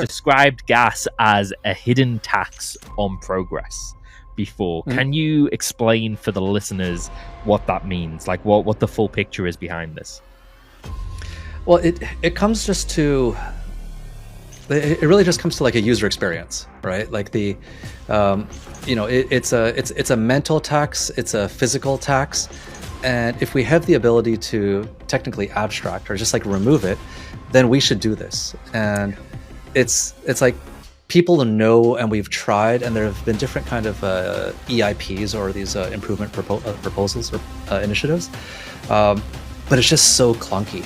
described gas as a hidden tax on progress before. Can you explain for the listeners what that means? Like what the full picture is behind this? Well, it comes just to, it really just comes to like a user experience, right? Like the, it's a mental tax, it's a physical tax. And if we have the ability to technically abstract or just like remove it, then we should do this. And it's like people know, and we've tried, and there have been different kind of EIPs or these improvement proposals or initiatives, but it's just so clunky.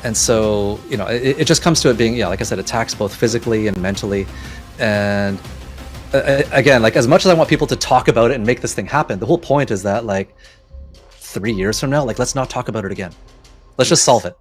And so, it just comes to it being, like I said, a tax both physically and mentally. And again, like as much as I want people to talk about it and make this thing happen, the whole point is that like 3 years from now, like let's not talk about it again. Let's just solve it.